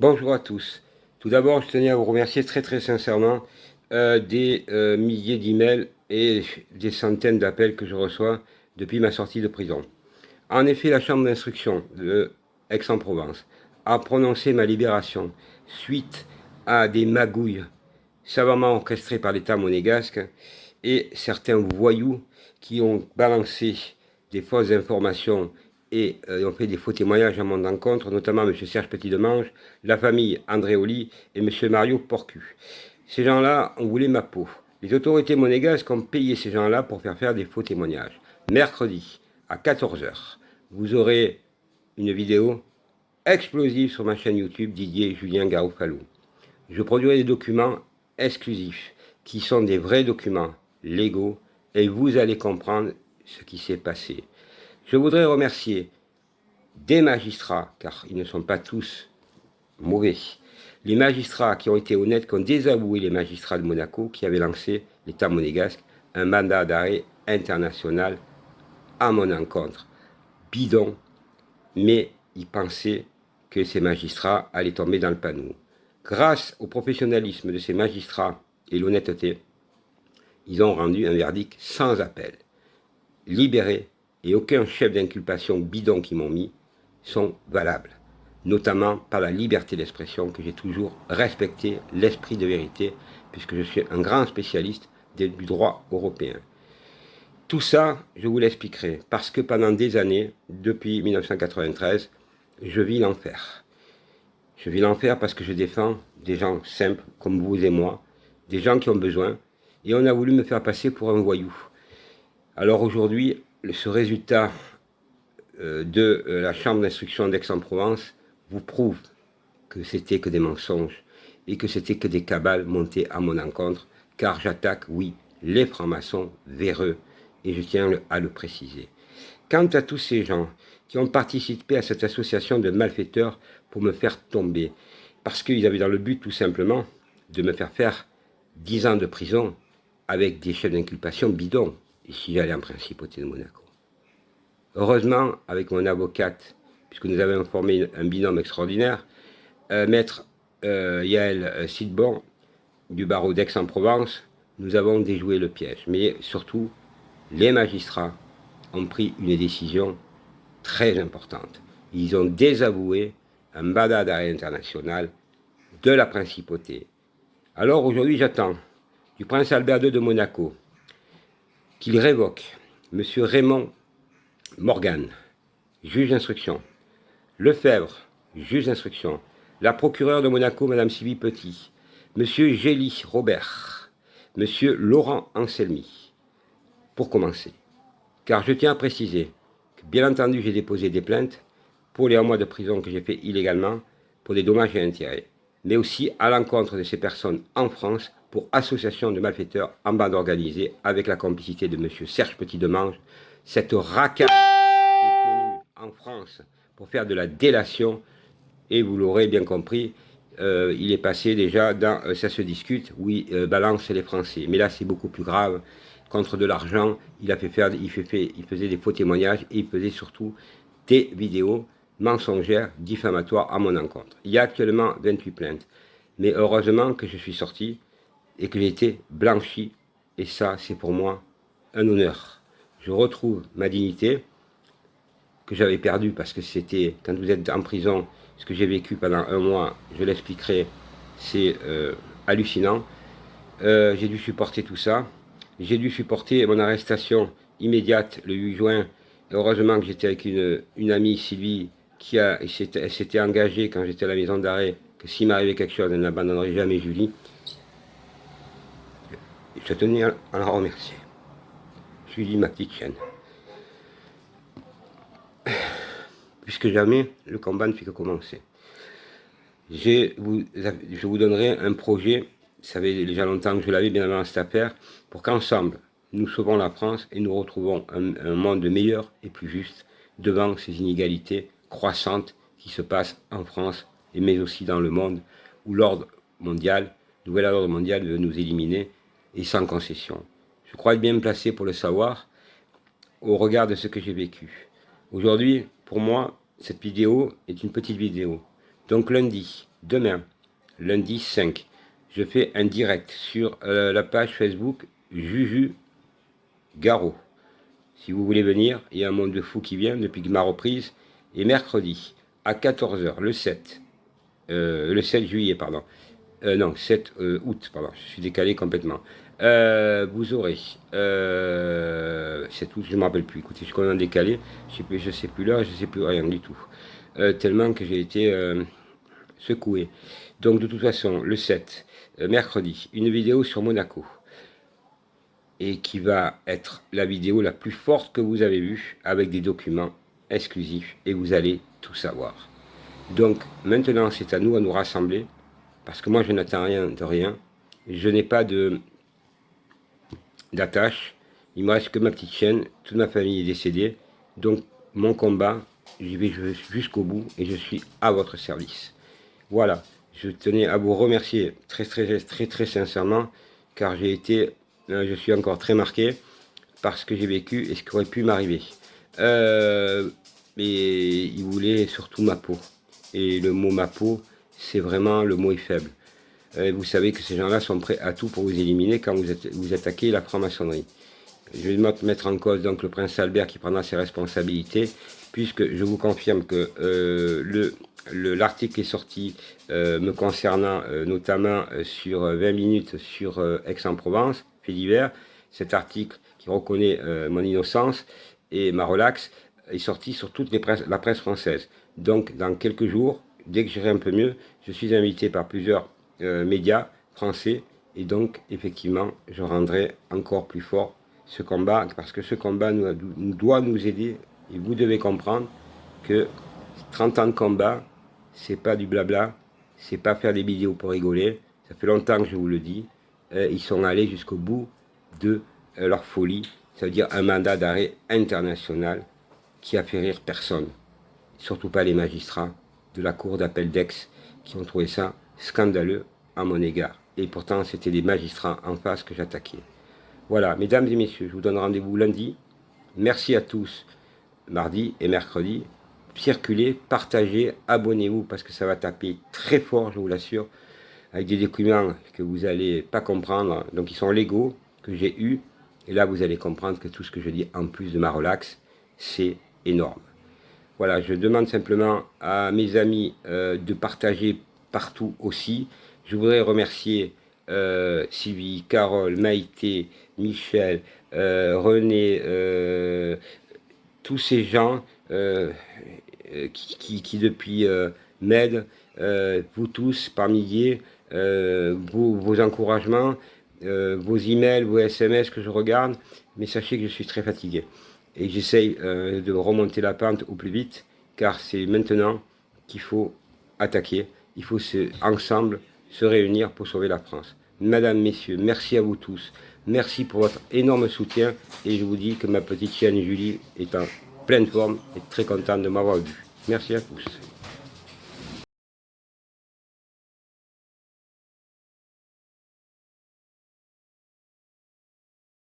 Bonjour à tous. Tout d'abord, je tenais à vous remercier très sincèrement des milliers d'emails et des centaines d'appels que je reçois depuis ma sortie de prison. En effet, la chambre d'instruction de Aix-en-Provence a prononcé ma libération suite à des magouilles savamment orchestrées par l'État monégasque et certains voyous qui ont balancé des fausses informations et ont fait des faux témoignages à mon encontre, notamment M. Serge Petit-Demange, la famille Andréoli et M. Mario Porcu. Ces gens-là ont voulu ma peau. Les autorités monégasques ont payé ces gens-là pour faire des faux témoignages. Mercredi, à 14 heures, vous aurez une vidéo explosive sur ma chaîne YouTube Didier Julien Garoufalou. Je produirai des documents exclusifs qui sont des vrais documents légaux et vous allez comprendre ce qui s'est passé. Je voudrais remercier des magistrats, car ils ne sont pas tous mauvais, les magistrats qui ont été honnêtes, qui ont désavoué les magistrats de Monaco qui avaient lancé l'État monégasque un mandat d'arrêt international à mon encontre. Bidon, mais ils pensaient que ces magistrats allaient tomber dans le panneau. Grâce au professionnalisme de ces magistrats et l'honnêteté, ils ont rendu un verdict sans appel. Libérés, et aucun chef d'inculpation bidon qu'ils m'ont mis sont valables, notamment par la liberté d'expression que j'ai toujours respecté, l'esprit de vérité, puisque je suis un grand spécialiste du droit européen. Tout ça, je vous l'expliquerai, parce que pendant des années, depuis 1993, je vis l'enfer. Je vis l'enfer parce que je défends des gens simples, comme vous et moi, des gens qui ont besoin, et on a voulu me faire passer pour un voyou. Alors aujourd'hui, ce résultat de la chambre d'instruction d'Aix-en-Provence vous prouve que c'était que des mensonges et que c'était que des cabales montées à mon encontre, car j'attaque, oui, les francs-maçons véreux, et je tiens à le préciser. Quant à tous ces gens qui ont participé à cette association de malfaiteurs pour me faire tomber, parce qu'ils avaient dans le but tout simplement de me faire 10 ans de prison avec des chefs d'inculpation bidons, et si j'allais en principauté de Monaco. Heureusement, avec mon avocate, puisque nous avons formé un binôme extraordinaire, maître Yael Sidbon, du barreau d'Aix-en-Provence, nous avons déjoué le piège. Mais surtout, les magistrats ont pris une décision très importante. Ils ont désavoué un mandat d'arrêt international de la principauté. Alors aujourd'hui, j'attends du prince Albert II de Monaco qu'il révoque M. Raymond Morgan, juge d'instruction, Lefebvre, juge d'instruction, la procureure de Monaco, Mme Sylvie Petit, M. Gély Robert, M. Laurent Anselmi, pour commencer. Car je tiens à préciser que, bien entendu, j'ai déposé des plaintes pour les 1 mois de prison que j'ai fait illégalement pour des dommages et intérêts, mais aussi à l'encontre de ces personnes en France pour association de malfaiteurs en bande organisée avec la complicité de M. Serge Petit-Demange, cette racaille qui est connue en France pour faire de la délation, et vous l'aurez bien compris, il est passé déjà dans Ça se discute, où il balance les Français. Mais là, c'est beaucoup plus grave. Contre de l'argent, il faisait des faux témoignages et il faisait surtout des vidéos mensongères, diffamatoires à mon encontre. Il y a actuellement 28 plaintes. Mais heureusement que je suis sorti et que j'ai été blanchi. Et ça, c'est pour moi un honneur. Je retrouve ma dignité que j'avais perdue parce que c'était, quand vous êtes en prison, ce que j'ai vécu pendant 1 mois, je l'expliquerai, c'est hallucinant. J'ai dû supporter tout ça. J'ai dû supporter mon arrestation immédiate le 8 juin. Et heureusement que j'étais avec une amie, Sylvie, qui s'était engagée quand j'étais à la maison d'arrêt, que s'il m'arrivait quelque chose, elle n'abandonnerait jamais Julie. Je tenais à la remercier. Julie, ma petite chienne. Puisque jamais le combat ne fait que commencer. Je vous donnerai un projet, ça fait déjà longtemps que je l'avais bien avant cette affaire, pour qu'ensemble, nous sauvons la France et nous retrouvons un monde meilleur et plus juste devant ces inégalités croissantes qui se passent en France, mais aussi dans le monde, où l'ordre mondial, nouvel ordre mondial veut nous éliminer, et sans concession. Je crois être bien placé pour le savoir, au regard de ce que j'ai vécu. Aujourd'hui, pour moi, cette vidéo est une petite vidéo. Donc lundi, demain, lundi 5, je fais un direct sur la page Facebook Juju Garot. Si vous voulez venir, il y a un monde de fou qui vient depuis ma reprise. Et mercredi, à 14 h, le 7 juillet, pardon. Non, 7 août, pardon, je suis décalé complètement. Vous aurez 7 août, je ne me rappelle plus. Écoutez, je suis complètement décalé. Je sais plus l'heure, je ne sais plus rien du tout. Tellement que j'ai été secoué. Donc, de toute façon, le 7, mercredi, une vidéo sur Monaco. Et qui va être la vidéo la plus forte que vous avez vue, avec des documents exclusifs. Et vous allez tout savoir. Donc, maintenant, c'est à nous rassembler. Parce que moi, je n'attends rien de rien. Je n'ai pas d'attache. Il me reste que ma petite chaîne. Toute ma famille est décédée. Donc, mon combat, j'y vais jusqu'au bout et je suis à votre service. Voilà. Je tenais à vous remercier très sincèrement, car je suis encore très marqué parce que j'ai vécu et ce qui aurait pu m'arriver. Mais il voulait surtout ma peau. Et le mot ma peau, c'est vraiment, le mot est faible. Vous savez que ces gens-là sont prêts à tout pour vous éliminer quand vous attaquez la franc-maçonnerie. Je vais mettre en cause donc le prince Albert qui prendra ses responsabilités, puisque je vous confirme que l'article est sorti me concernant, notamment sur 20 minutes sur Aix-en-Provence, fait divers. Cet article qui reconnaît mon innocence et ma relaxe est sorti sur toute la presse française. Donc dans quelques jours, dès que j'irai un peu mieux, je suis invité par plusieurs médias français et donc effectivement je rendrai encore plus fort ce combat, parce que ce combat doit nous aider, et vous devez comprendre que 30 ans de combat, c'est pas du blabla, c'est pas faire des vidéos pour rigoler, ça fait longtemps que je vous le dis, ils sont allés jusqu'au bout de leur folie, ça veut dire un mandat d'arrêt international qui a fait rire personne, surtout pas les magistrats de la cour d'appel d'Aix qui ont trouvé ça scandaleux à mon égard. Et pourtant, c'était des magistrats en face que j'attaquais. Voilà, mesdames et messieurs, je vous donne rendez-vous lundi. Merci à tous, mardi et mercredi. Circulez, partagez, abonnez-vous parce que ça va taper très fort, je vous l'assure, avec des documents que vous n'allez pas comprendre. Donc, ils sont légaux, que j'ai eus. Et là, vous allez comprendre que tout ce que je dis, en plus de ma relaxe, c'est énorme. Voilà, je demande simplement à mes amis de partager partout aussi. Je voudrais remercier Sylvie, Carole, Maïté, Michel, René, tous ces gens qui depuis m'aident, vous tous par milliers, vos encouragements, vos emails, vos SMS que je regarde, mais sachez que je suis très fatigué. Et j'essaye de remonter la pente au plus vite, car c'est maintenant qu'il faut attaquer. Il faut ensemble se réunir pour sauver la France. Mesdames, Messieurs, merci à vous tous. Merci pour votre énorme soutien. Et je vous dis que ma petite chienne Julie est en pleine forme et très contente de m'avoir vu. Merci à tous.